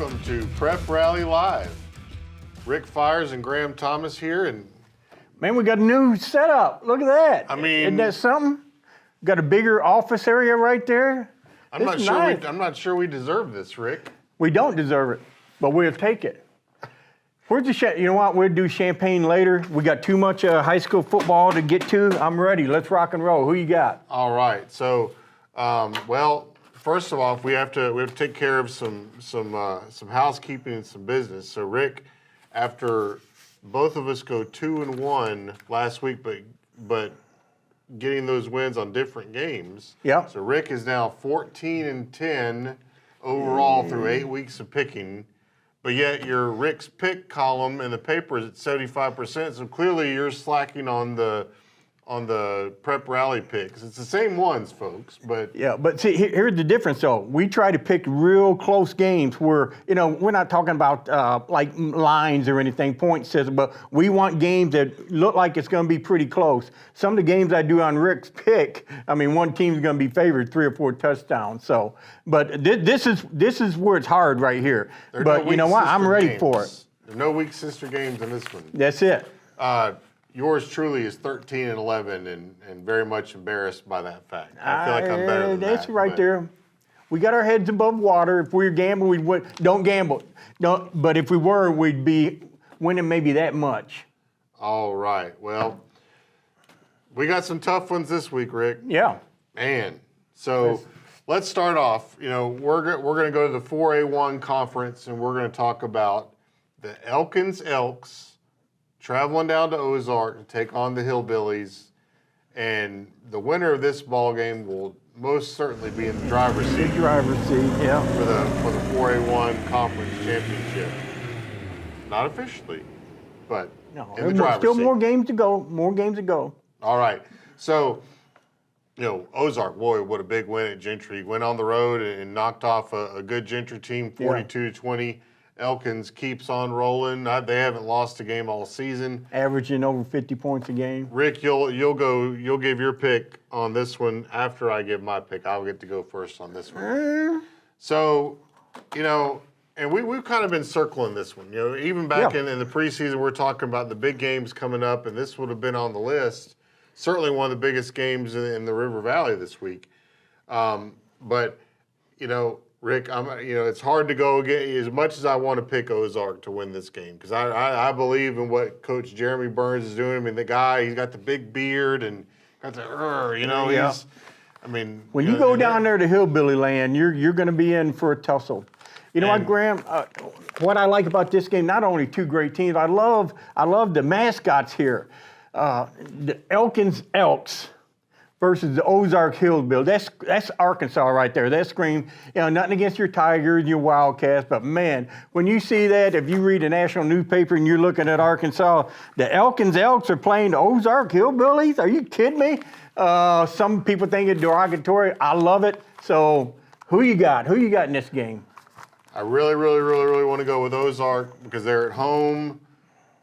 Welcome to Prep Rally Live. Rick Fires and Graham Thomas here, and man, we got a new setup. Look at that. I mean, isn't that something? Got a bigger office area right there. I'm not sure we deserve this, Rick. We don't deserve it, but we'll take it. Where's the you know what? We'll do champagne later. We got too much high school football to get to. I'm ready. Let's rock and roll. Who you got? All right. So, well, first of all, we have to take care of some housekeeping and some business. So, Rick, after both of us go 2-1 last week, but getting those wins on different games. Yeah. So Rick is now 14-10 overall through 8 weeks of picking, but yet your Rick's pick column in the paper is at 75%. So clearly you're slacking on the prep rally picks. It's the same ones, folks, but yeah. But see, here's the difference, though. We try to pick real close games where we're not talking about like lines or anything, point system, but we want games that look like it's going to be pretty close. Some of the games I do on Rick's pick, I mean, one team's going to be favored 3 or 4 touchdowns. So, but this is where it's hard right here. But you know what? I'm ready for it. There are no weak sister games in this one. That's it. Yours truly is 13-11 and very much embarrassed by that fact. I feel like I'm better than that's that. Right there. We got our heads above water. If we were gambling, we would. Don't gamble. No, but if we were, we'd be winning maybe that much. All right. Well, we got some tough ones this week, Rick. Yeah. Man. So let's start off. We're going to go to the 4A1 conference, and we're going to talk about the Elkins Elks traveling down to Ozark to take on the Hillbillies, and the winner of this ball game will most certainly be in the driver's seat. The driver's seat, yeah. For the 4A1 conference championship. Not officially, but in the driver's still seat. more games to go. More games to go. All right. So, Ozark, boy, what a big win at Gentry. Went on the road and knocked off a good Gentry team, 42-20. Elkins keeps on rolling. They haven't lost a game all season. Averaging over 50 points a game. Rick, you'll give your pick on this one after I give my pick. I'll get to go first on this one. So, and we've kind of been circling this one. Even back in the preseason, we're talking about the big games coming up, and this would have been on the list. Certainly one of the biggest games in the River Valley this week. But Rick, it's hard to go again as much as I want to pick Ozark to win this game because I believe in what Coach Jeremy Burns is doing. I mean, the guy, he's got the big beard and got the, he's, I mean. When you go down there to Hillbilly Land, you're going to be in for a tussle. You know what, Graham? What I like about this game, not only two great teams, I love the mascots here. The Elkins Elks versus the Ozark Hillbilly. That's Arkansas right there. That scream, nothing against your Tigers, your Wildcats, but man, when you see that, if you read a national newspaper and you're looking at Arkansas, the Elkins Elks are playing the Ozark Hillbillies? Are you kidding me? Some people think it's derogatory. I love it. So who you got? Who you got in this game? I really, really, really, really want to go with Ozark because they're at home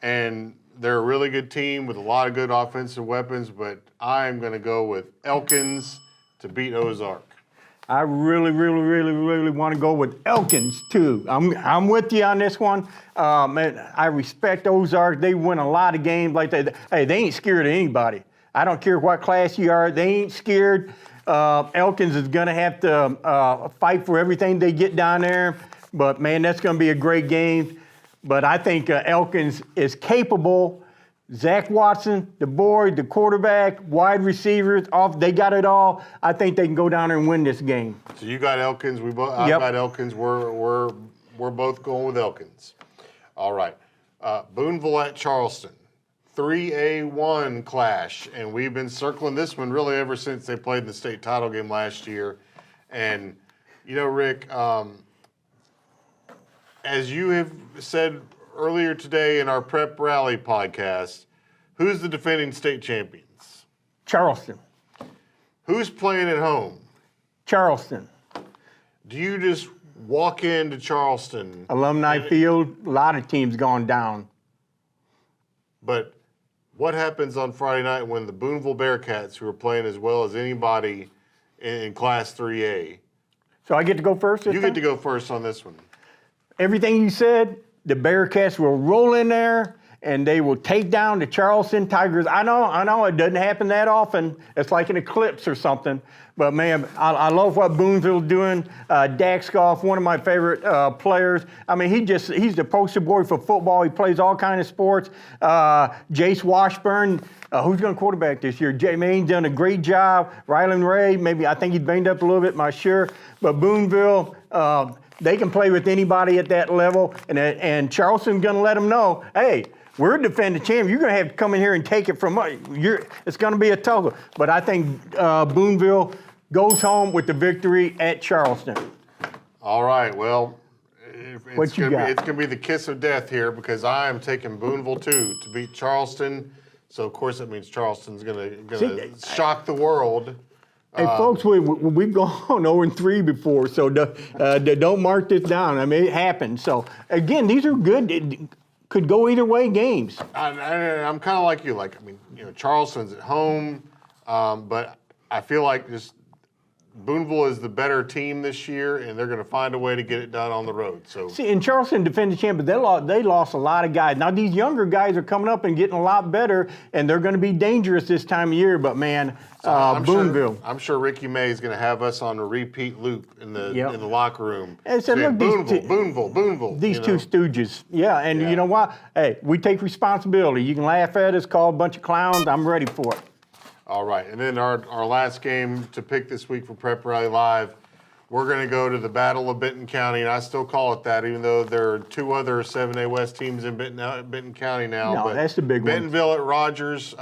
and they're a really good team with a lot of good offensive weapons, but I'm going to go with Elkins to beat Ozark. I really, really, really, really want to go with Elkins, too. I'm with you on this one. Man, I respect Ozark. They win a lot of games like that. Hey, they ain't scared of anybody. I don't care what class you are. They ain't scared. Elkins is going to have to fight for everything they get down there. But, man, that's going to be a great game. But I think Elkins is capable. Zach Watson, the board, the quarterback, wide receivers, they got it all. I think they can go down there and win this game. So you got Elkins. I've got Elkins. We're both going with Elkins. All right. Booneville at Charleston. 3A1 clash, and we've been circling this one really ever since they played in the state title game last year. And Rick, as you have said earlier today in our Prep Rally podcast, who's the defending state champions? Charleston. Who's playing at home? Charleston. Do you just walk into Charleston? Alumni Field, a lot of teams gone down. But what happens on Friday night when the Booneville Bearcats, who are playing as well as anybody in Class 3A? So I get to go first this You time? get to go first on this one. everything you said, the Bearcats will roll in there and they will take down the Charleston Tigers. I know it doesn't happen that often. It's like an eclipse or something. But man, I love what Booneville's doing. Dax Goff, one of my favorite players. I mean, he's the poster boy for football. He plays all kinds of sports. Jace Washburn, who's going to quarterback this year? Jay Main's done a great job. Rylan Ray, maybe I think he's banged up a little bit, not sure. But Booneville, they can play with anybody at that level. And Charleston's going to let them know, hey, we're defending champ. You're going to have to come in here and take it from us. It's going to be a tuggle. But I think Booneville goes home with the victory at Charleston. All right. Well, it's going to be the kiss of death here because I am taking Booneville too to beat Charleston. So of course that means Charleston's going to shock the world. Hey, folks, we've gone 0-3 before, so don't mark this down. I mean, it happened. So again, these are good. Could go either way games. I'm kind of like you. Like, I mean, Charleston's at home, but I feel like just Booneville is the better team this year, and they're going to find a way to get it done on the road. So see, in Charleston defending champion, they lost a lot of guys. Now these younger guys are coming up and getting a lot better, and they're going to be dangerous this time of year. But man, Booneville. I'm sure Ricky May is going to have us on a repeat loop in the locker room. And so look, Booneville. These two stooges. Yeah, and you know what? Hey, we take responsibility. You can laugh at us, call a bunch of clowns. I'm ready for it. All right, and then our last game to pick this week for Prep Rally Live, we're going to go to the Battle of Benton County, and I still call it that, even though there are two other 7A West teams in Benton County now. No, that's the big one. Bentonville at Rogers.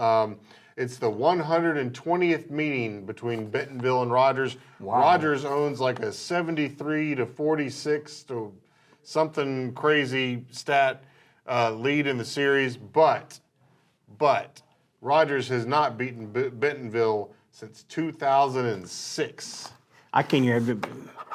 It's the 120th meeting between Bentonville and Rogers. Wow. Rogers owns like a 73-46 to something crazy stat lead in the series, but Rogers has not beaten Bentonville since 2006. I can't even.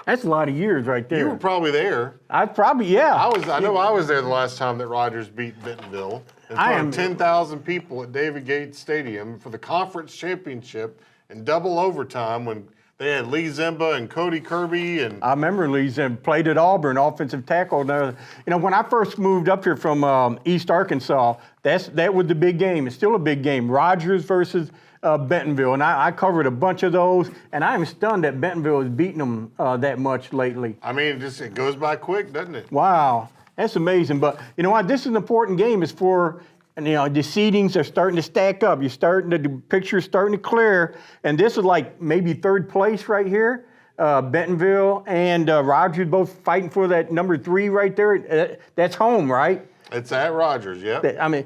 That's a lot of years right there. You were probably there. I know I was there the last time that Rogers beat Bentonville. In front of 10,000 people at David Gates Stadium for the conference championship in double overtime when they had Lee Zimba and Cody Kirby. And I remember Lee Zimba played at Auburn, offensive tackle. When I first moved up here from East Arkansas, that was the big game. It's still a big game. Rogers versus Bentonville, and I covered a bunch of those, and I'm stunned that Bentonville has beaten them that much lately. I mean, it goes by quick, doesn't it? Wow, that's amazing. But you know what? This is an important game. It's for the seedings are starting to stack up. The picture's starting to clear, and this is like maybe third place right here. Bentonville and Rogers both fighting for that number 3 right there. That's home, right? It's at Rogers, yeah. I mean,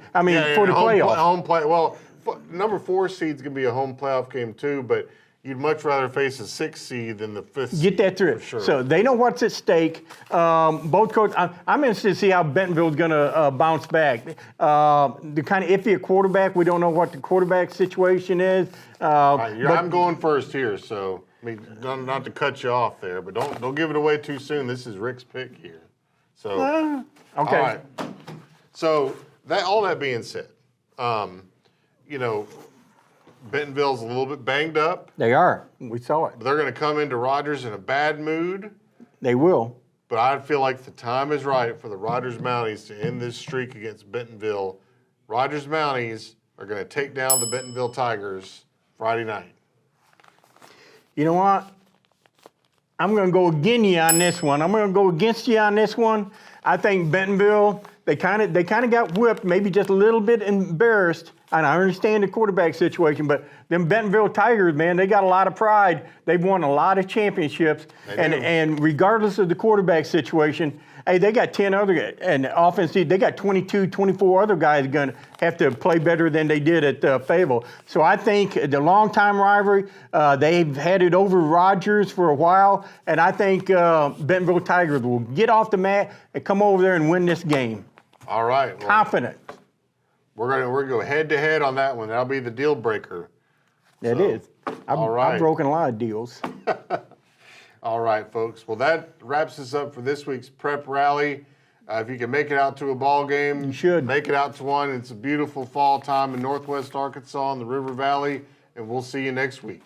for the playoffs. Home play. Well, number 4 seed's gonna be a home playoff game too, but you'd much rather face a 6th seed than the 5th seed. Get that through. For sure. So they know what's at stake. Both coaches. I'm interested to see how Bentonville's gonna bounce back. The kind of iffy at quarterback. We don't know what the quarterback situation is. I'm going first here, so I mean, not to cut you off there, but don't give it away too soon. This is Rick's pick here. So okay. All right. So all that being said, Bentonville's a little bit banged up. They are. We saw it. They're going to come into Rogers in a bad mood. They will. But I feel like the time is right for the Rogers Mounties to end this streak against Bentonville. Rogers Mounties are going to take down the Bentonville Tigers Friday night. You know what? I'm going to go against you on this one. I think Bentonville, they kind of got whipped, maybe just a little bit embarrassed. And I understand the quarterback situation, but them Bentonville Tigers, man, they got a lot of pride. They've won a lot of championships. And regardless of the quarterback situation, hey, they got 10 other guys. And offensive, they got 22, 24 other guys going to have to play better than they did at Fayetteville. So I think the long-time rivalry, they've had it over Rogers for a while. And I think Bentonville Tigers will get off the mat and come over there and win this game. All right. Well, confident. We're gonna go head-to-head on that one. That'll be the deal breaker. It is. I've broken a lot of deals. All right, folks. Well, that wraps us up for this week's Prep Rally. If you can make it out to a ball game, you should. Make it out to one. It's a beautiful fall time in Northwest Arkansas in the River Valley, and we'll see you next week.